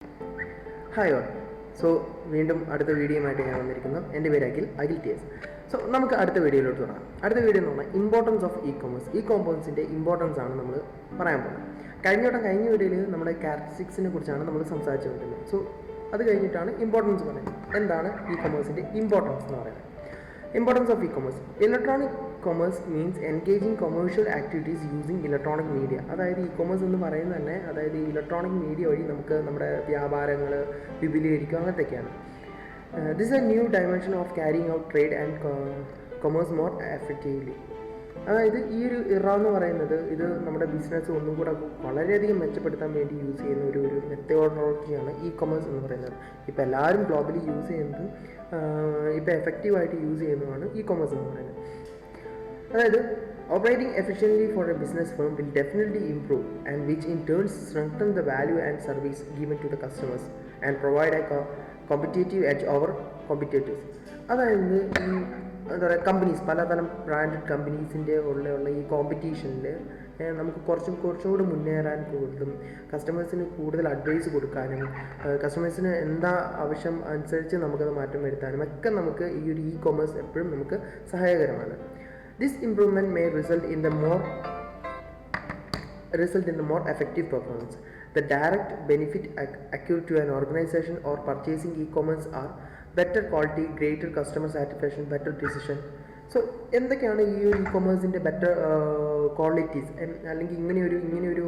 Hi all. So വീണ്ടും അടുത്ത വീഡിയോയുമായിട്ട് ഞാൻ വന്നിരിക്കുന്നു. എൻ്റെ പേര് അഖിൽ ടി എസ്. സോ നമുക്ക് അടുത്ത വീഡിയോയിലോട്ട് തുടങ്ങാം. അടുത്ത വീഡിയോ എന്ന് പറഞ്ഞാൽ importance of e commerce. E കോമേഴ്സിൻ്റെ ഇമ്പോർട്ടൻസ് ആണ് നമ്മൾ പറയാൻ പോകുന്നത്. കഴിഞ്ഞ വീഡിയോയിൽ നമ്മുടെ ക്യാരക്ടറിസ്റ്റിക്സിനെ കുറിച്ചാണ് നമ്മൾ സംസാരിച്ചു വരുന്നത്. സോ അത് കഴിഞ്ഞിട്ടാണ് ഇമ്പോർട്ടൻസ് പറയുന്നത്. എന്താണ് ഇ കൊമേഴ്സിൻ്റെ ഇമ്പോർട്ടൻസ് എന്ന് പറയുന്നത്? Importance of e-commerce. Electronic commerce means engaging commercial activities using electronic media. അതായത് ഇ കൊമേഴ്സ് എന്ന് പറയുന്നത് തന്നെ അതായത് ഇലക്ട്രോണിക് മീഡിയ വഴി നമുക്ക് നമ്മുടെ വ്യാപാരങ്ങൾ വിപുലീകരിക്കുക അങ്ങനത്തെയൊക്കെയാണ്. This a new dimension of carrying out trade and commerce more effectively. അതായത് ഈ ഒരു ഇറ എന്ന് പറയുന്നത് ഇത് നമ്മുടെ ബിസിനസ് ഒന്നും കൂടെ വളരെയധികം മെച്ചപ്പെടുത്താൻ വേണ്ടി യൂസ് ചെയ്യുന്ന ഒരു മെത്തഡോളജിയാണ് ഇ കൊമേഴ്സ് എന്ന് പറയുന്നത്. ഇപ്പോൾ എല്ലാവരും ഗ്ലോബലി യൂസ് ചെയ്യുന്നത് ഇപ്പോൾ എഫക്റ്റീവായിട്ട് യൂസ് ചെയ്യുന്നതാണ് ഇ കൊമേഴ്സ് എന്ന് പറയുന്നത്. അതായത് operating efficiently for a business firm will definitely improve and which in turns strengthen the value and service given to the customers and provide a competitive edge over competitors. അതായത് ഈ എന്താ പറയുക companies പലതരം branded കമ്പനീസിൻ്റെ ഉള്ള ഈ കോമ്പറ്റീഷനിൽ നമുക്ക് കുറച്ചുകൂടി മുന്നേറാൻ കൂടുതലും കസ്റ്റമേഴ്സിന് കൂടുതൽ അഡ്വൈസ് കൊടുക്കാനും കസ്റ്റമേഴ്സിന് എന്താ ആവശ്യം അനുസരിച്ച് നമുക്കത് മാറ്റം വരുത്താനും ഒക്കെ നമുക്ക് ഈ ഒരു ഇ കൊമേഴ്സ് എപ്പോഴും നമുക്ക് സഹായകരമാണ്. This improvement may result in the more effective performance. The direct benefit accrued to an organization or purchasing e-commerce are better quality, greater customer satisfaction, better decision. So എന്തൊക്കെയാണ് ഈ ഒരു ഇ കൊമേഴ്സിൻ്റെ ബെറ്റർ ക്വാളിറ്റീസ്? അല്ലെങ്കിൽ ഇങ്ങനെയൊരു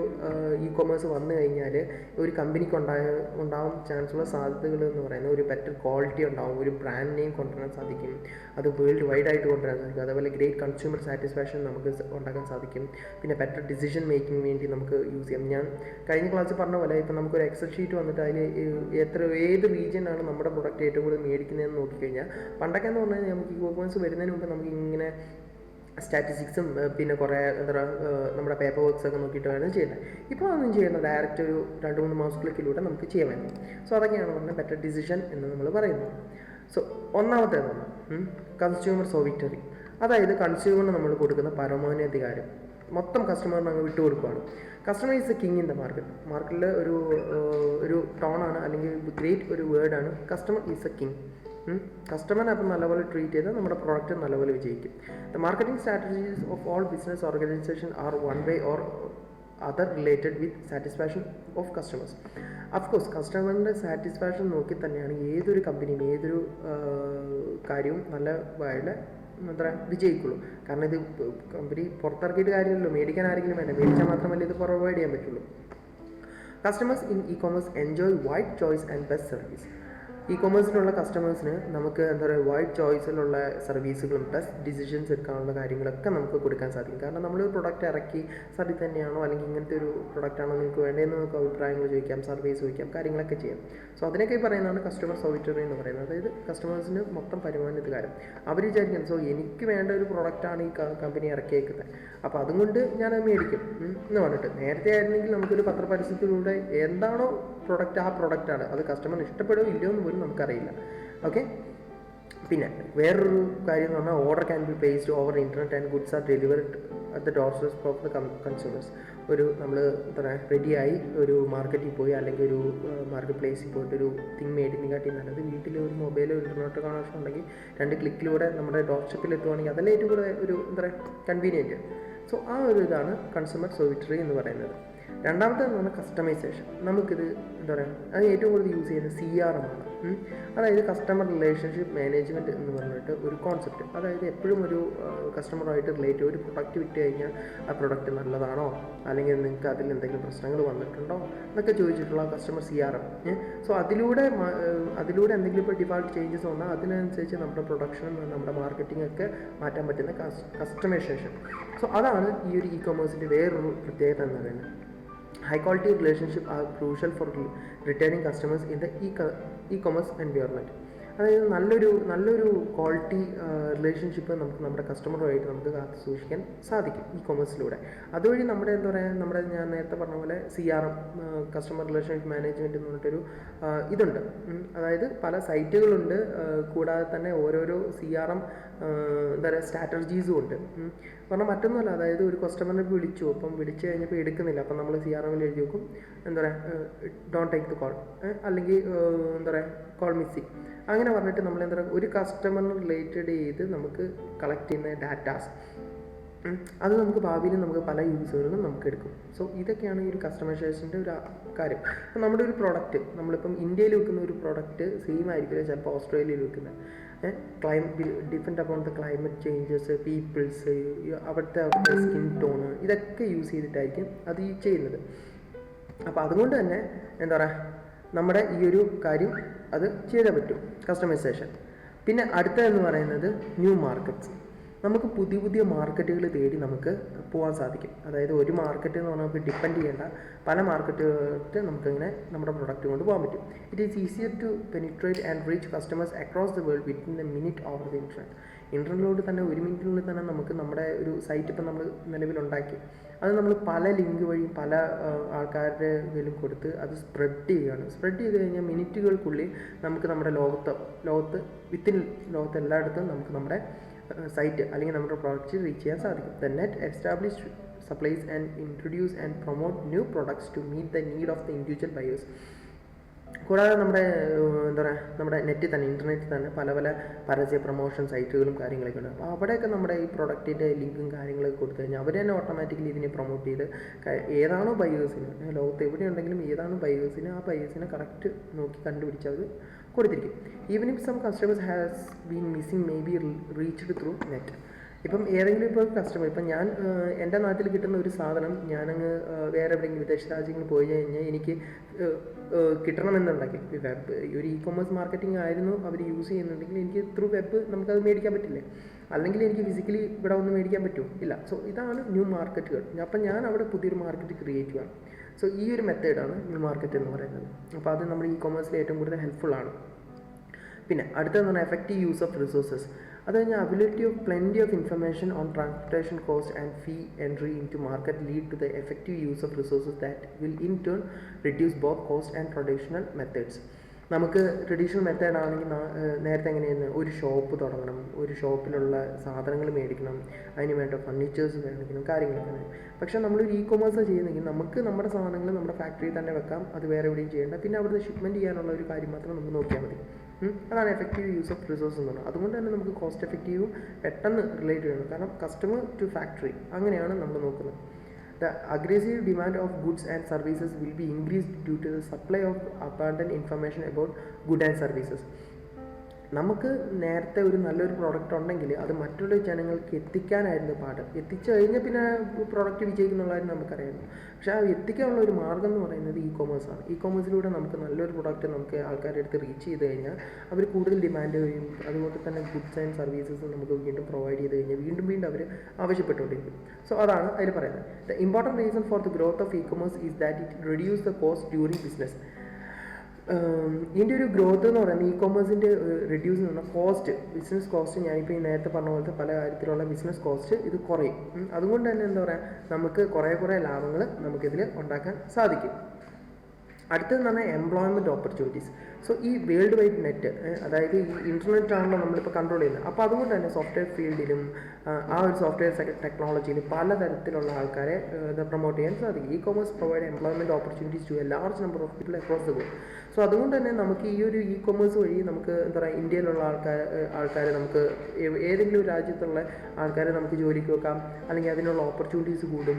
E commerce വന്നു കഴിഞ്ഞാൽ ഒരു കമ്പനിക്ക് ഉണ്ടാവാൻ ചാൻസുള്ള സാധ്യതകൾ എന്ന് പറയുന്നത് ഒരു ബെറ്റർ ക്വാളിറ്റി ഉണ്ടാവും, ഒരു ബ്രാൻഡ് നെയിം കൊണ്ടുവരാൻ സാധിക്കും, അത് വേൾഡ് വൈഡ് ആയിട്ട് കൊണ്ടുവരാൻ സാധിക്കും, അതേപോലെ ഗ്രേറ്റ് കൺസ്യൂമർ സാറ്റിസ്ഫാക്ഷൻ നമുക്ക് ഉണ്ടാക്കാൻ സാധിക്കും, പിന്നെ ബെറ്റർ ഡിസിഷൻ മേക്കിംഗ് വേണ്ടി നമുക്ക് യൂസ് ചെയ്യാം. ഞാൻ കഴിഞ്ഞ ക്ലാസ്സിൽ പറഞ്ഞ പോലെ ഇപ്പോൾ നമുക്കൊരു എക്സൽ ഷീറ്റ് വന്നിട്ട് അതിൽ ഏത് റീജിയനാണ് നമ്മുടെ പ്രൊഡക്റ്റ് ഏറ്റവും കൂടുതൽ മേടിക്കുന്നതെന്ന് നോക്കിക്കഴിഞ്ഞാൽ പണ്ടൊക്കെ എന്ന് പറഞ്ഞാൽ നമുക്ക് ഇ കൊമേഴ്സ് വരുന്നതിന് മുമ്പ് നമുക്ക് ഇങ്ങനെ സ്റ്റാറ്റിസ്റ്റിക്സും പിന്നെ കുറേ എന്താ പറയുക നമ്മുടെ പേപ്പർ വർക്ക്സ് ഒക്കെ നോക്കിയിട്ടാണ് ചെയ്യുന്നത്. ഇപ്പോൾ അതൊന്നും ചെയ്യുന്നത് ഡയറക്റ്റ് ഒരു 2-3 മാസത്തിലേക്കിലൂടെ നമുക്ക് ചെയ്യാൻ പറ്റും. സോ അതൊക്കെയാണ് പറഞ്ഞാൽ ബെറ്റർ ഡിസിഷൻ എന്ന് നമ്മൾ പറയുന്നത്. സോ ഒന്നാമത്തേതാണ് കൺസ്യൂമർ സോവിറ്ററി. അതായത് കൺസ്യൂമറിന് നമ്മൾ കൊടുക്കുന്ന പരമാധികാരം മൊത്തം കസ്റ്റമറിന് അങ്ങ് വിട്ടുകൊടുക്കുകയാണ്. Customer is a king in the മാർക്കറ്റിൽ ഒരു ടോണാണ് അല്ലെങ്കിൽ ഗ്രേറ്റ് ഒരു വേർഡാണ് കസ്റ്റമർ ഈസ് എ കിങ്. കസ്റ്റമറിനെ അപ്പം നല്ലപോലെ ട്രീറ്റ് ചെയ്താൽ നമ്മുടെ പ്രോഡക്റ്റ് നല്ലപോലെ വിജയിക്കും. The marketing strategies of all business organisation are one way or other related with satisfaction of customers. Of course കസ്റ്റമറിൻ്റെ സാറ്റിസ്ഫാക്ഷൻ നോക്കി തന്നെയാണ് ഏതൊരു കമ്പനിയും ഏതൊരു കാര്യവും നല്ല വഴിയിൽ എന്താ വിജയിക്കുള്ളൂ. കാരണം ഇത് കമ്പനി പുറത്തിറക്കിയിട്ട് കാര്യമില്ലല്ലോ, മേടിക്കാൻ ആരെങ്കിലും വേണ്ട, മേടിച്ചാൽ മാത്രമല്ല ഇത് പ്രൊവൈഡ് ചെയ്യാൻ പറ്റുള്ളൂ. Customers in e commerce enjoy wide choice and best service. E കൊമേഴ്സിലുള്ള കസ്റ്റമേഴ്സിന് നമുക്ക് എന്താ പറയുക വൈഡ് ചോയ്സിലുള്ള സർവീസുകളും ബെസ്റ്റ് ഡിസിഷൻസ് എടുക്കാനുള്ള കാര്യങ്ങളൊക്കെ നമുക്ക് കൊടുക്കാൻ സാധിക്കും. കാരണം നമ്മളൊരു പ്രൊഡക്റ്റ് ഇറക്കി സാർ ഇത് തന്നെയാണോ അല്ലെങ്കിൽ ഇങ്ങനത്തെ ഒരു പ്രൊഡക്റ്റാണോ നിങ്ങൾക്ക് വേണ്ടതെന്ന് നമുക്ക് അഭിപ്രായങ്ങൾ ചോദിക്കാം, സർവീസ് ചോദിക്കാം, കാര്യങ്ങളൊക്കെ ചെയ്യാം. സോ അതിനൊക്കെ പറയുന്നതാണ് കസ്റ്റമർ സോവിറ്ററി എന്ന് പറയുന്നത്. അതായത് കസ്റ്റമേഴ്സിന് മൊത്തം പരമാധികാരം. അവർ വിചാരിക്കുന്നത് സോ എനിക്ക് വേണ്ട ഒരു പ്രൊഡക്റ്റാണ് ഈ കമ്പനി ഇറക്കിയേക്കുന്നത്, അപ്പോൾ അതുകൊണ്ട് ഞാനത് മേടിക്കും എന്ന് പറഞ്ഞിട്ട്. നേരത്തെ ആയിരുന്നെങ്കിൽ നമുക്കൊരു പത്രപരസ്യത്തിലൂടെ എന്താണോ പ്രൊഡക്റ്റ് ആ പ്രൊഡക്റ്റാണ്, അത് കസ്റ്റമറിന് ഇഷ്ടപ്പെടുമോ ഇല്ലയോ എന്ന് പോലും നമുക്കറിയില്ല. ഓക്കെ. പിന്നെ വേറൊരു കാര്യം എന്ന് പറഞ്ഞാൽ order can be placed over internet and goods are delivered at the door steps of the consumers. ഒരു നമ്മൾ എന്താ പറയുക റെഡിയായി ഒരു മാർക്കറ്റിൽ പോയി അല്ലെങ്കിൽ ഒരു മാർക്കറ്റ് പ്ലേസിൽ പോയിട്ട് ഒരു തിങ് മേടിക്കാട്ടി നല്ലത് വീട്ടിൽ ഒരു മൊബൈലോ ഇൻ്റർനെറ്റോ കണക്ഷൻ ഉണ്ടെങ്കിൽ 2 ക്ലിക്കിലൂടെ നമ്മുടെ ഡോർ സ്റ്റെപ്പിൽ എത്തുവാണെങ്കിൽ അതല്ലേ ഏറ്റവും കൂടുതൽ ഒരു എന്താ പറയുക കൺവീനിയൻറ്റ്. സോ ആ ഒരു ഇതാണ് കൺസ്യൂമർ സോവിറ്ററി എന്ന് പറയുന്നത്. രണ്ടാമത്തേന്ന് പറഞ്ഞാൽ കസ്റ്റമൈസേഷൻ. നമുക്കിത് എന്താ പറയുക അത് ഏറ്റവും കൂടുതൽ യൂസ് ചെയ്യുന്നത് CRM ആണ്. അതായത് കസ്റ്റമർ റിലേഷൻഷിപ്പ് മാനേജ്മെൻറ്റ് എന്ന് പറഞ്ഞിട്ട് ഒരു കോൺസെപ്റ്റ്. അതായത് എപ്പോഴും ഒരു കസ്റ്റമറുമായിട്ട് റിലേറ്റ് ഒരു പ്രൊഡക്റ്റ് വിറ്റ് കഴിഞ്ഞാൽ ആ പ്രൊഡക്റ്റ് നല്ലതാണോ അല്ലെങ്കിൽ നിങ്ങൾക്ക് അതിൽ എന്തെങ്കിലും പ്രശ്നങ്ങൾ വന്നിട്ടുണ്ടോ എന്നൊക്കെ ചോദിച്ചിട്ടുള്ള കസ്റ്റമർ CRM. സോ അതിലൂടെ എന്തെങ്കിലും ഇപ്പോൾ ഡിഫാൾട്ട് ചേഞ്ചസ് വന്നാൽ അതിനനുസരിച്ച് നമ്മുടെ പ്രൊഡക്ഷനും നമ്മുടെ മാർക്കറ്റിംഗ് ഒക്കെ മാറ്റാൻ പറ്റുന്ന കസ്റ്റമൈസേഷൻ. സോ അതാണ് ഈ ഒരു ഇ കൊമേഴ്സിൻ്റെ വേറൊരു പ്രത്യേകത എന്ന് പറയുന്നത്. High quality relationships are crucial for retaining customers in the e-commerce environment. അതായത് നല്ലൊരു ക്വാളിറ്റി റിലേഷൻഷിപ്പ് നമുക്ക് നമ്മുടെ കസ്റ്റമറുമായിട്ട് നമുക്ക് കാത്തു സൂക്ഷിക്കാൻ സാധിക്കും ഇ കൊമേഴ്സിലൂടെ. അതുവഴി നമ്മുടെ എന്താ പറയുക ഞാൻ നേരത്തെ പറഞ്ഞ പോലെ CRM കസ്റ്റമർ റിലേഷൻഷിപ്പ് മാനേജ്മെൻറ്റ് എന്ന് പറഞ്ഞിട്ടൊരു ഇതുണ്ട്. അതായത് പല സൈറ്റുകളുണ്ട്, കൂടാതെ തന്നെ ഓരോരോ CRM എന്താ പറയുക സ്ട്രാറ്റജീസും ഉണ്ട്. പറഞ്ഞാൽ മറ്റൊന്നുമല്ല, അതായത് ഒരു കസ്റ്റമറിനെ വിളിച്ചു, അപ്പം വിളിച്ച് കഴിഞ്ഞപ്പോൾ എടുക്കുന്നില്ല, അപ്പം നമ്മൾ CRM എഴുതി വെക്കും, എന്താ പറയുക, ഡോണ്ട് ടേക്ക് ദ കോൾ, അല്ലെങ്കിൽ എന്താ പറയുക, കോൾ മിസ്സിങ്, അങ്ങനെ പറഞ്ഞിട്ട് നമ്മൾ എന്താ പറയുക, ഒരു കസ്റ്റമറിന് റിലേറ്റഡ് ചെയ്ത് നമുക്ക് കളക്ട് ചെയ്യുന്ന ഡാറ്റാസ്, അത് നമുക്ക് ഭാവിയിൽ നമുക്ക് പല യൂസുകളിലും നമുക്ക് എടുക്കും. സോ ഇതൊക്കെയാണ് ഈ ഒരു കസ്റ്റമൈസേഷൻ്റെ ഒരു കാര്യം. അപ്പം നമ്മുടെ ഒരു പ്രോഡക്റ്റ്, നമ്മളിപ്പം ഇന്ത്യയിൽ വെക്കുന്ന ഒരു പ്രോഡക്റ്റ് സെയിം ആയിരിക്കില്ല ചിലപ്പോൾ ഓസ്ട്രേലിയയിൽ വെക്കുന്നത്. Depend upon the climate changes, peoples, അവിടുത്തെ സ്കിൻ ടോണ്, ഇതൊക്കെ യൂസ് ചെയ്തിട്ടായിരിക്കും അത് ഈ ചെയ്യുന്നത്. അപ്പോൾ അതുകൊണ്ട് തന്നെ എന്താ പറയുക, നമ്മുടെ ഈ ഒരു കാര്യം അത് ചെയ്തേ പറ്റും, കസ്റ്റമൈസേഷൻ. പിന്നെ അടുത്തതെന്ന് പറയുന്നത് ന്യൂ മാർക്കറ്റ്സ്. നമുക്ക് പുതിയ പുതിയ മാർക്കറ്റുകൾ തേടി നമുക്ക് പോകാൻ സാധിക്കും. അതായത് ഒരു മാർക്കറ്റ് എന്ന് പറഞ്ഞാൽ നമുക്ക് ഡിപ്പെൻഡ് ചെയ്യേണ്ട, പല മാർക്കറ്റുകളിൽ നമുക്കിങ്ങനെ നമ്മുടെ പ്രൊഡക്റ്റ് കൊണ്ട് പോകാൻ പറ്റും. It is easier to penetrate and reach customers across the world within a minute over the internet. ഇൻ്റർനെറ്റിലൂടെ തന്നെ 1 മിനിറ്റിനുള്ളിൽ തന്നെ നമുക്ക് നമ്മുടെ ഒരു സൈറ്റ് ഇപ്പം നമ്മൾ നിലവിലുണ്ടാക്കി, അത് നമ്മൾ പല ലിങ്ക് വഴിയും പല ആൾക്കാരുടെ ഇതിലും കൊടുത്ത് അത് സ്പ്രെഡ് ചെയ്യുകയാണ്. സ്പ്രെഡ് ചെയ്ത് കഴിഞ്ഞാൽ മിനിറ്റുകൾക്കുള്ളിൽ നമുക്ക് നമ്മുടെ ലോകത്ത് എല്ലായിടത്തും നമുക്ക് നമ്മുടെ സൈറ്റ് അല്ലെങ്കിൽ നമ്മുടെ പ്രോഡക്റ്റ് റീച്ച് ചെയ്യാൻ സാധിക്കും. The net establish supplies and introduce and promote new products to meet the need of the individual buyers. കൂടാതെ നമ്മുടെ എന്താ പറയുക, നമ്മുടെ നെറ്റിൽ തന്നെ, ഇൻ്റർനെറ്റിൽ തന്നെ പല പല പരസ്യ പ്രൊമോഷൻ സൈറ്റുകളും കാര്യങ്ങളൊക്കെ ഉണ്ട്. അപ്പോൾ അവിടെയൊക്കെ നമ്മുടെ ഈ പ്രൊഡക്റ്റിൻ്റെ ലിങ്കും കാര്യങ്ങളൊക്കെ കൊടുത്തു കഴിഞ്ഞാൽ അവർ തന്നെ ഓട്ടോമാറ്റിക്കലി ഇതിനെ പ്രൊമോട്ട് ചെയ്ത് ഏതാണോ ബയേഴ്സിന്, ലോകത്ത് എവിടെയുണ്ടെങ്കിലും ഏതാണോ ബയേഴ്സിന്, ആ ബയേഴ്സിനെ കറക്റ്റ് നോക്കി കണ്ടുപിടിച്ച് അവർ കൊടുത്തിരിക്കും. Even if some customers has been missing may be reached through net. ഇപ്പം ഏതെങ്കിലും ഇപ്പോൾ കസ്റ്റമർ, ഇപ്പം ഞാൻ എൻ്റെ നാട്ടിൽ കിട്ടുന്ന ഒരു സാധനം ഞാനങ്ങ് വേറെ എവിടെയെങ്കിലും വിദേശ രാജ്യങ്ങളിൽ പോയി കഴിഞ്ഞാൽ എനിക്ക് കിട്ടണമെന്നുണ്ടെങ്കിൽ വെബ് ഒരു ഇ-കൊമേഴ്സ് മാർക്കറ്റിംഗ് ആയിരുന്നു അവർ യൂസ് ചെയ്യുന്നുണ്ടെങ്കിൽ എനിക്ക് ത്രൂ വെബ് നമുക്കത് മേടിക്കാൻ പറ്റില്ലേ? അല്ലെങ്കിൽ എനിക്ക് ഫിസിക്കലി ഇവിടെ ഒന്ന് മേടിക്കാൻ പറ്റുമോ? ഇല്ല. സോ ഇതാണ് ന്യൂ മാർക്കറ്റുകൾ. അപ്പം ഞാൻ അവിടെ പുതിയൊരു മാർക്കറ്റ് ക്രിയേറ്റ് ചെയ്യണം. സോ ഈ ഒരു മെത്തേഡാണ് ന്യൂ മാർക്കറ്റ് എന്ന് പറയുന്നത്. അപ്പോൾ അത് നമ്മുടെ ഇ-കൊമേഴ്സിൽ ഏറ്റവും കൂടുതൽ ഹെൽപ്ഫുള്ളാണ്. പിന്നെ അടുത്തതെന്ന് പറഞ്ഞാൽ എഫക്റ്റീവ് യൂസ് ഓഫ് റിസോഴ്സസ്. അത് കഴിഞ്ഞാൽ availability of plenty of information on transportation cost and fee entry in to market lead to the effective use of resources that will in turn reduce both cost and traditional methods. നമുക്ക് traditional method ആണെങ്കിൽ നേരത്തെ എങ്ങനെയായിരുന്നു, ഒരു shop തുടങ്ങണം, ഒരു ഷോപ്പിലുള്ള സാധനങ്ങൾ മേടിക്കണം, അതിന് വേണ്ട ഫർണിച്ചേഴ്സ് മേടിക്കണം, കാര്യങ്ങളൊക്കെ വേണം. പക്ഷേ നമ്മളൊരു ഇ-കൊമേഴ്സ് ചെയ്യുന്നെങ്കിൽ നമുക്ക് നമ്മുടെ സാധനങ്ങൾ നമ്മുടെ ഫാക്ടറിയിൽ തന്നെ വെക്കാം, അത് വേറെ എവിടെയും ചെയ്യേണ്ട, പിന്നെ അവിടുത്തെ ഷിപ്മെൻറ്റ് ചെയ്യാനുള്ള ഒരു കാര്യം മാത്രം നമുക്ക് നോക്കിയാൽ മതി. അതാണ് എഫക്റ്റീവ് യൂസ് ഓഫ് റിസോഴ്സ് എന്ന് പറയുന്നത്. അതുകൊണ്ട് തന്നെ നമുക്ക് കോസ്റ്റ് എഫക്റ്റീവും പെട്ടെന്ന് റിലേറ്റ് ചെയ്യണം. കാരണം കസ്റ്റമർ ടു ഫാക്ടറി അങ്ങനെയാണ് നമ്മൾ നോക്കുന്നത്. The aggressive demand of goods and services will be increased due to the supply of abundant information about goods and services. നമുക്ക് നേരത്തെ ഒരു നല്ലൊരു പ്രോഡക്റ്റ് ഉണ്ടെങ്കിൽ അത് മറ്റുള്ള ജനങ്ങൾക്ക് എത്തിക്കാനായിരുന്നു പാട്. എത്തിച്ചു കഴിഞ്ഞാൽ പിന്നെ പ്രോഡക്റ്റ് വിജയിക്കുന്നുള്ളതായിരുന്നു നമുക്കറിയാം. പക്ഷേ ആ എത്തിക്കാനുള്ള ഒരു മാർഗ്ഗം എന്ന് പറയുന്നത് ഇ-കൊമേഴ്സാണ്. ഇ-കൊമേഴ്സിലൂടെ നമുക്ക് നല്ലൊരു പ്രോഡക്റ്റ് നമുക്ക് ആൾക്കാരുടെ അടുത്ത് റീച്ച് ചെയ്ത് കഴിഞ്ഞാൽ അവർ കൂടുതൽ ഡിമാൻഡ് ചെയ്യും. അതുകൊണ്ട് തന്നെ ഗുഡ്സ് ആൻഡ് സർവീസസ് നമുക്ക് വീണ്ടും പ്രൊവൈഡ് ചെയ്ത് കഴിഞ്ഞാൽ വീണ്ടും അവർ ആവശ്യപ്പെട്ടുകൊണ്ടിരിക്കും. സോ അതാണ് അതിൽ പറയുന്നത്. The important reason for the growth of e-commerce is that it reduce the cost during business. ഇതിൻ്റെ ഒരു ഗ്രോത്ത് എന്ന് പറയുന്നത് ഇ-കൊമേഴ്സിൻ്റെ റെഡ്യൂസ് എന്ന് പറഞ്ഞാൽ കോസ്റ്റ്, ബിസിനസ് കോസ്റ്റ്, ഞാനിപ്പോൾ ഈ നേരത്തെ പറഞ്ഞ പോലത്തെ പല കാര്യത്തിലുള്ള ബിസിനസ് കോസ്റ്റ് ഇത് കുറയും. അതുകൊണ്ട് തന്നെ എന്താ പറയുക, നമുക്ക് കുറേ ലാഭങ്ങൾ നമുക്കിതിൽ ഉണ്ടാക്കാൻ സാധിക്കും. അടുത്തതെന്ന് പറഞ്ഞാൽ എംപ്ലോയ്മെൻറ്റ് ഓപ്പർച്യൂണിറ്റീസ്. സോ ഈ വേൾഡ് വൈഡ് നെറ്റ്, അതായത് ഈ ഇൻ്റർനെറ്റ് ആണല്ലോ നമ്മളിപ്പോൾ കൺട്രോൾ ചെയ്യുന്നത്. അപ്പോൾ അതുകൊണ്ട് തന്നെ സോഫ്റ്റ്വെയർ ഫീൽഡിലും ആ ഒരു സോഫ്റ്റ്വെയർ ടെക്നോളജിയിൽ പലതരത്തിലുള്ള ആൾക്കാരെ ഇത് പ്രൊമോട്ട് ചെയ്യാൻ സാധിക്കും. E-commerce provide employment opportunities to a large number of people across the world. So അതുകൊണ്ട് തന്നെ നമുക്ക് ഈ ഒരു ഇ-കൊമേഴ്സ് വഴി നമുക്ക് എന്താ പറയുക, ഇന്ത്യയിലുള്ള ആൾക്കാരെ നമുക്ക് ഏതെങ്കിലും രാജ്യത്തുള്ള ആൾക്കാരെ നമുക്ക് ജോലിക്ക് വെക്കാം, അല്ലെങ്കിൽ അതിനുള്ള ഓപ്പർച്യൂണിറ്റീസ് കൂടും,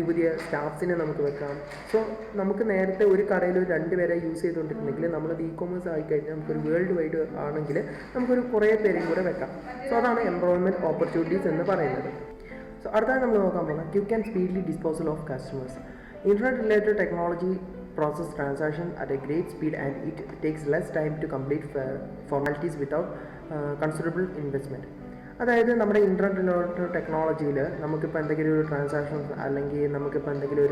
പുതിയ സ്റ്റാഫ്സിനെ നമുക്ക് വെക്കാം. സോ നമുക്ക് നേരത്തെ ഒരു കടയിൽ 2 പേരെ യൂസ് ചെയ്തുകൊണ്ടിരുന്നെങ്കിൽ നമ്മളത് ഇ-കൊമേഴ്സ് ആയിക്കഴിഞ്ഞാൽ നമുക്കൊരു വേൾഡ് വൈഡ് ആണെങ്കിൽ നമുക്കൊരു കുറേ പേരെയും കൂടെ വെക്കാം. സോ അതാണ് എംപ്ലോയ്മെൻറ്റ് ഓപ്പർച്യൂണിറ്റീസ് എന്ന് പറയുന്നത്. സോ അടുത്തായി നമ്മൾ നോക്കാൻ പോകുന്നത് quick and speedily disposal of customers. Internet related technology process transaction at a great speed and it takes less time to complete formalities without considerable investment. അതായത് നമ്മുടെ ഇൻ്റർനെറ്റ് ടെക്നോളജിയിൽ നമുക്കിപ്പോൾ എന്തെങ്കിലും ഒരു ട്രാൻസാക്ഷൻസ് അല്ലെങ്കിൽ നമുക്കിപ്പോൾ എന്തെങ്കിലും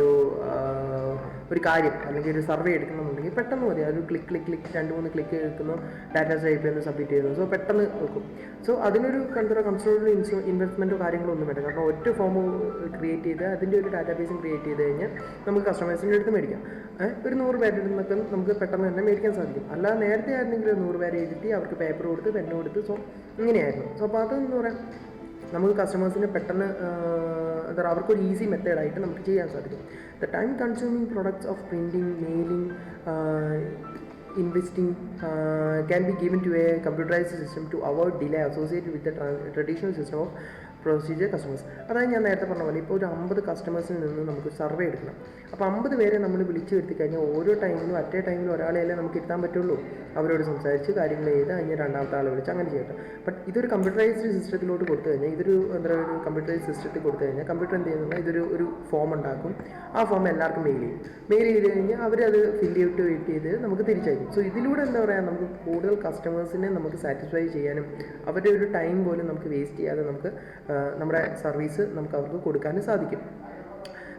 ഒരു കാര്യം അല്ലെങ്കിൽ ഒരു സർവേ എടുക്കണമെന്നുണ്ടെങ്കിൽ പെട്ടെന്ന് മതി. ഒരു ക്ലിക്ക് 2-3 ക്ലിക്ക് എടുക്കുന്നു, ഡാറ്റ ടൈപ്പ് ചെയ്യുന്നു, സബ്മിറ്റ് ചെയ്യുന്നു. സോ പെട്ടെന്ന് വെക്കും. സോ അതിനൊരു കൺസിഡറബിൾ ഇൻവെസ്റ്റ്മെൻറ്റോ കാര്യങ്ങളോ ഒന്നും വേണ്ട. കാരണം ഒറ്റ ഫോം ക്രിയേറ്റ് ചെയ്ത് അതിൻ്റെ ഒരു ഡാറ്റാബേസും ക്രിയേറ്റ് ചെയ്ത് കഴിഞ്ഞാൽ നമുക്ക് കസ്റ്റമേഴ്സിൻ്റെ അടുത്ത് മേടിക്കാം. ഒരു 100 പേരുടെ അടുത്ത് നമുക്ക് പെട്ടെന്ന് തന്നെ മേടിക്കാൻ സാധിക്കും. അല്ലാതെ നേരത്തെ ആയിരുന്നെങ്കിൽ 100 പേരെ എഴുതി അവർക്ക് പേപ്പർ കൊടുത്ത് പെണ്ണ് കൊടുത്ത്. സോ ഇങ്ങനെയായിരുന്നു. സോ അപ്പോൾ അതെന്ന് പറയാം നമുക്ക് കസ്റ്റമേഴ്സിന് പെട്ടെന്ന് എന്താ പറയുക അവർക്കൊരു ഈസി മെത്തേഡായിട്ട് നമുക്ക് ചെയ്യാൻ സാധിക്കും. The time consuming products of printing, mailing, investing can be given to a computerized system to avoid delay associated with the traditional system of procedure customers. അതായത് ഞാൻ നേരത്തെ പറഞ്ഞ പോലെ ഇപ്പോൾ ഒരു 50 കസ്റ്റമേഴ്സിൽ നിന്ന് നമുക്ക് സർവേ എടുക്കണം. അപ്പോൾ 50 പേരെ നമ്മൾ വിളിച്ച് വരുത്തി കഴിഞ്ഞാൽ ഓരോ ടൈമിലും അറ്റ് എ ടൈമിൽ ഒരാളെയല്ലേ നമുക്ക് ഇരുത്താൻ പറ്റുള്ളൂ. അവരോട് സംസാരിച്ച് കാര്യങ്ങൾ ചെയ്ത് കഴിഞ്ഞ് രണ്ടാമത്തെ ആളെ വിളിച്ച് അങ്ങനെ ചെയ്യട്ടെ. ബട്ട് ഇതൊരു കമ്പ്യൂട്ടറൈസ്ഡ് സിസ്റ്റത്തിലോട്ട് കൊടുത്തു കഴിഞ്ഞാൽ ഇതൊരു എന്താ പറയുക ഒരു കമ്പ്യൂട്ടറൈസ്ഡ് സിസ്റ്റത്തിൽ കൊടുത്തു കഴിഞ്ഞാൽ കമ്പ്യൂട്ടർ എന്ത് ചെയ്യുന്നത് ഇതൊരു ഫോം ഉണ്ടാക്കും. ആ ഫോം എല്ലാവർക്കും മെയിൽ ചെയ്ത് കഴിഞ്ഞാൽ അവരത് ഫില്ല് ചെയ്ത് നമുക്ക് തിരിച്ചയക്കും. സോ ഇതിലൂടെ എന്താ പറയുക നമുക്ക് കൂടുതൽ കസ്റ്റമേഴ്സിനെ നമുക്ക് സാറ്റിസ്ഫൈ ചെയ്യാനും അവരുടെ ഒരു ടൈം പോലും നമുക്ക് വേസ്റ്റ് ചെയ്യാതെ നമുക്ക് നമ്മുടെ സർവീസ് നമുക്ക് അവർക്ക് കൊടുക്കാനും സാധിക്കും.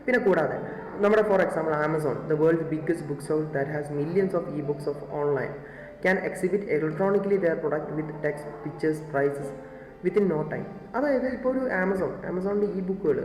പിന്നെ കൂടാതെ നമ്മുടെ for example Amazon, the world's biggest book store that has millions of e-books of online can exhibit electronically their product with text, pictures, prices within no time. അതായത് ഇപ്പോൾ ഒരു ആമസോണിൻ്റെ ഇ ബുക്കുകൾ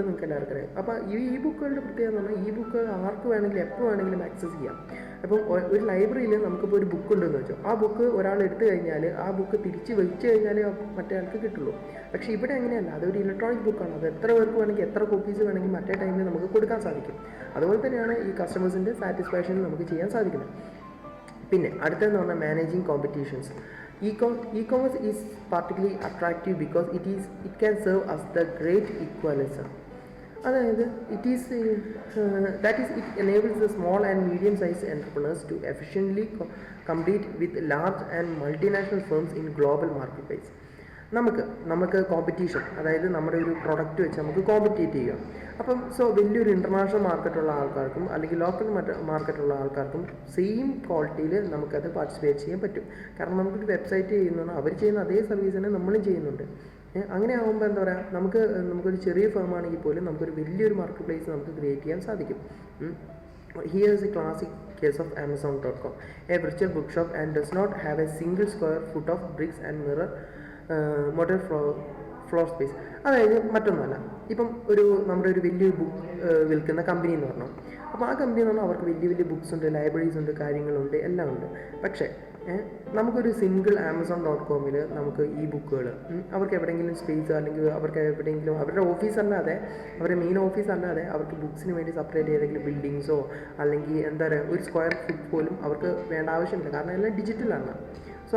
നിങ്ങൾക്ക് എല്ലാവർക്കും അറിയാം. അപ്പോൾ ഈ ബുക്കുകളുടെ പ്രത്യേകത എന്ന് പറഞ്ഞാൽ ഈ ബുക്ക് ആർക്ക് വേണമെങ്കിലും എപ്പോൾ വേണമെങ്കിലും ആക്സസ് ചെയ്യാം. അപ്പം ഒരു ലൈബ്രറിയിൽ നമുക്കിപ്പോൾ ഒരു ബുക്ക് ഉണ്ടെന്ന് വെച്ചോ, ആ ബുക്ക് ഒരാൾ എടുത്തു കഴിഞ്ഞാൽ ആ ബുക്ക് തിരിച്ച് വെച്ച് കഴിഞ്ഞാൽ മറ്റേ ആൾക്ക് കിട്ടുള്ളൂ. പക്ഷേ ഇവിടെ അങ്ങനെയല്ല, അതൊരു ഇലക്ട്രോണിക് ബുക്കാണ്. അത് എത്ര പേർക്ക് വേണമെങ്കിൽ എത്ര കോപ്പീസ് വേണമെങ്കിൽ മറ്റേ ടൈമിൽ നമുക്ക് കൊടുക്കാൻ സാധിക്കും. അതുപോലെ തന്നെയാണ് ഈ കസ്റ്റമേഴ്സിൻ്റെ സാറ്റിസ്ഫാക്ഷൻ നമുക്ക് ചെയ്യാൻ സാധിക്കുന്നത്. പിന്നെ അടുത്തതെന്ന് പറഞ്ഞാൽ managing competitions. E-commerce is particularly attractive because it can serve as the great equalizer. അതായത് it enables the small and medium sized entrepreneurs to efficiently compete with large and multinational firms in global marketplace. നമുക്ക് competition, അതായത് നമ്മുടെ ഒരു product വെച്ച് നമുക്ക് compete ചെയ്യാം. അപ്പം വലിയൊരു ഇൻ്റർനാഷണൽ മാർക്കറ്റുള്ള ആൾക്കാർക്കും അല്ലെങ്കിൽ ലോക്കൽ മാർക്കറ്റുള്ള ആൾക്കാർക്കും സെയിം ക്വാളിറ്റിയിൽ നമുക്കത് പാർട്ടിസിപ്പേറ്റ് ചെയ്യാൻ പറ്റും. കാരണം നമുക്കൊരു വെബ്സൈറ്റ് ചെയ്യുന്നതാണ്, അവർ ചെയ്യുന്ന അതേ സർവീസ് തന്നെ നമ്മളും ചെയ്യുന്നുണ്ട്. അങ്ങനെ ആകുമ്പോൾ എന്താ പറയുക നമുക്കൊരു ചെറിയ ഫേം ആണെങ്കിൽ പോലും നമുക്കൊരു വലിയൊരു മാർക്കറ്റ് പ്ലേസ് നമുക്ക് ക്രിയേറ്റ് ചെയ്യാൻ സാധിക്കും. Here is a classic case of Amazon.com, a virtual bookshop and does not have a single square foot of bricks and modern floor space. അതായത് മറ്റൊന്നുമല്ല, ഇപ്പം നമ്മുടെ ഒരു വലിയൊരു ബുക്ക് വിൽക്കുന്ന കമ്പനി എന്ന് പറഞ്ഞു. അപ്പോൾ ആ കമ്പനി എന്ന് പറഞ്ഞാൽ അവർക്ക് വലിയ ബുക്സ് ഉണ്ട്, ലൈബ്രറീസ് ഉണ്ട്, കാര്യങ്ങളുണ്ട്, എല്ലാം ഉണ്ട്. പക്ഷേ നമുക്കൊരു സിംഗിൾ Amazon.com നമുക്ക് ഈ ബുക്കുകൾ അവർക്ക് എവിടെയെങ്കിലും സ്പേസ് അല്ലെങ്കിൽ അവർക്ക് എവിടെയെങ്കിലും അവരുടെ ഓഫീസ് അല്ലാതെ അവരുടെ മെയിൻ ഓഫീസ് അല്ലാതെ അവർക്ക് ബുക്സിന് വേണ്ടി സെപ്പറേറ്റ് ഏതെങ്കിലും ബിൽഡിങ്സോ അല്ലെങ്കിൽ എന്താ പറയുക ഒരു സ്ക്വയർ ഫുട്ട് പോലും അവർക്ക് വേണ്ട ആവശ്യമില്ല. കാരണം എല്ലാം ഡിജിറ്റലാണ്.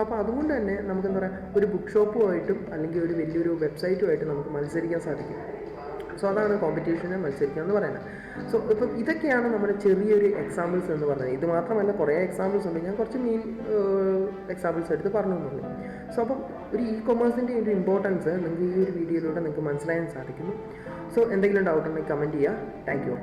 അപ്പോൾ അതുകൊണ്ട് തന്നെ നമുക്ക് എന്താ പറയുക ഒരു ബുക്ക് ഷോപ്പുമായിട്ടും അല്ലെങ്കിൽ ഒരു വലിയൊരു വെബ്സൈറ്റുമായിട്ട് നമുക്ക് മത്സരിക്കാൻ സാധിക്കും. അതാണ് കോമ്പറ്റീഷനെ മത്സരിക്കുക എന്ന് പറയുന്നത്. ഇപ്പം ഇതൊക്കെയാണ് നമ്മുടെ ചെറിയൊരു എക്സാമ്പിൾസ് എന്ന് പറയുന്നത്. ഇത് മാത്രമല്ല കുറേ എക്സാമ്പിൾസ് ഉണ്ട്, ഞാൻ കുറച്ച് മെയിൻ എക്സാമ്പിൾസ് എടുത്ത് പറഞ്ഞു എന്നുള്ളൂ. അപ്പം ഒരു ഇ-കൊമേഴ്സിൻ്റെ ഒരു ഇമ്പോർട്ടൻസ് നിങ്ങൾക്ക് ഈ ഒരു വീഡിയോയിലൂടെ നിങ്ങൾക്ക് മനസ്സിലാക്കാൻ സാധിക്കുന്നു. എന്തെങ്കിലും ഡൗട്ട് ഉണ്ടെങ്കിൽ കമൻറ്റ് ചെയ്യുക. Thank you.